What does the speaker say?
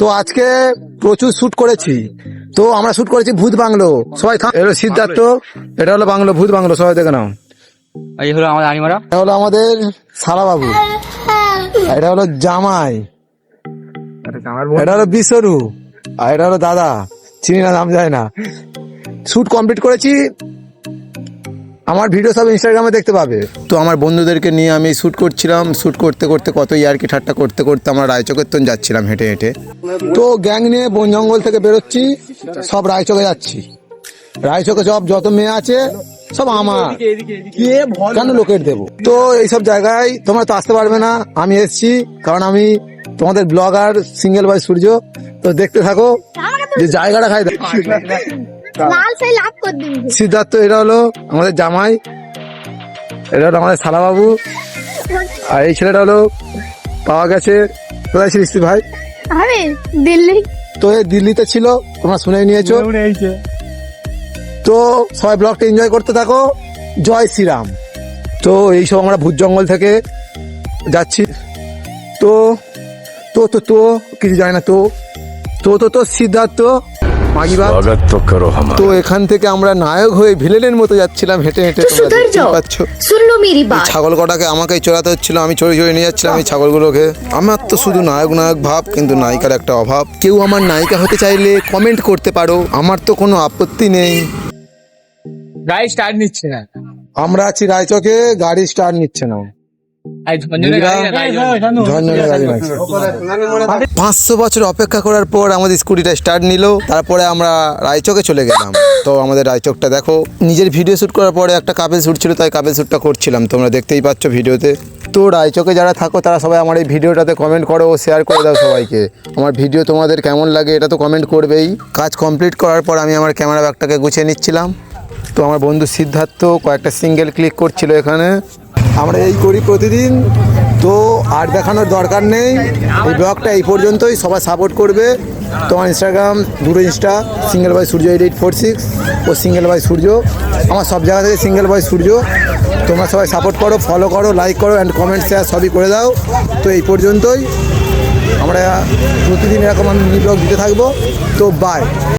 তো আজকে প্রচুর শুট করেছি। তো আমরা শুট করেছি ভূত বাংলো। সবাই এটা সিদ্ধার্থ, এটা হলো বাংলো, ভূত বাংলো, সবাই দেখে নাও। এই হলো আমাদের আনিমারা, এটা হলো আমাদের সারা বাবু, এটা হলো জামাই, এটা হলো বিশ্বরু, আর এটা হলো দাদা, চিনি না, নাম যায় না। শুট কমপ্লিট করেছি, আমার ভিডিও সব ইনস্টাগ্রামে দেখতে পাবে। তো আমার বন্ধুদেরকে নিয়ে আমি শ্যুট করছিলাম। শ্যুট করতে করতে কত ইয়ার্কি ঠাট্টা করতে করতে আমরা রায়চকের তন যাচ্ছিলাম হেঁটে হেঁটে। তো গ্যাং নিয়ে বন জঙ্গল থেকে বেরোচ্ছি, সব রায়চকে যাচ্ছি। রায়চকে সব যত মেয়ে আছে সব আমার, কেন লোকের দেবো। তো এইসব জায়গায় তোমরা তো আসতে পারবে না, আমি এসছি কারণ আমি তোমাদের ব্লগার সিঙ্গেল বয় সূর্য। তো দেখতে থাকো যে জায়গাটা খাই। সিদ্ধার্থ, এটা হলো আমাদের জামাই, এটা হলো আমাদের শালা বাবু, আর এই ছেলেটা হলো পাওয়া গেছে। কোথায় ছিলিস তুই ভাই? আমি দিল্লি। তো এই দিল্লিতে ছিল, তোমরা শুনে নিয়েছো। তো সবাই ব্লগটা এনজয় করতে থাকো। জয় শ্রীরাম। তো এইসব আমরা ভূত জঙ্গল থেকে যাচ্ছি। তো তো তো তো কিছু যায় না। তো তো তো তো সিদ্ধার্থ তো এখান থেকে আমরা নায়ক হয়ে ভিলেনের মতো যাচ্ছিলাম হেঁটে হেঁটে। ছাগল কটাকে আমাকেই চড়াতে হচ্ছিল, আমি চড়ে চড়ে নিয়ে যাচ্ছিলাম এই ছাগলগুলোকে। আমার তো শুধু নায়ক নায়ক ভাব, কিন্তু নায়িকার একটা অভাব। কেউ আমার নায়িকা হতে চাইলে কমেন্ট করতে পারো, আমার তো কোনো আপত্তি নেই। গাড়ি স্টার্ট নিচ্ছে না, আমরা আছি রায়চকে, গাড়ি স্টার্ট নিচ্ছে না। 500 বছর অপেক্ষা করার পর আমাদের স্কুটিটা স্টার্ট নিল। তারপরে আমরা রায়চকে চলে গেলাম। তো আমাদের রায়চকটা দেখো। নিজের ভিডিও শ্যুট করার পরে একটা কাপেল শ্যুট ছিল, তাই কাপেল শ্যুটটা করছিলাম, তোমরা দেখতেই পাচ্ছ ভিডিওতে। তো রায়চকে যারা থাকো তারা সবাই আমার এই ভিডিওটাতে কমেন্ট করো ও শেয়ার করে দাও সবাইকে। আমার ভিডিও তোমাদের কেমন লাগে এটা তো কমেন্ট করবেই। কাজ কমপ্লিট করার পর আমি আমার ক্যামেরা ব্যাগটাকে গুছিয়ে নিচ্ছিলাম। তো আমার বন্ধু সিদ্ধার্থ কয়েকটা সিঙ্গেল ক্লিক করছিল এখানে। আমরা এই করি প্রতিদিন। তো আর দেখানোর দরকার নেই, এই ব্লগটা এই পর্যন্তই। সবাই সাপোর্ট করবে। তোমার ইনস্টাগ্রাম, দুটো ইনস্টা, সিঙ্গেল বয় সূর্য 8846 ও সিঙ্গেল বয় সূর্য। আমার সব জায়গা থেকে সিঙ্গেল বয় সূর্য। তোমরা সবাই সাপোর্ট করো, ফলো করো, লাইক করো অ্যান্ড কমেন্ট শেয়ার সবই করে দাও। তো এই পর্যন্তই, আমরা প্রতিদিন এরকম আমি মিনি ব্লগ দিতে থাকবো। তো বাই।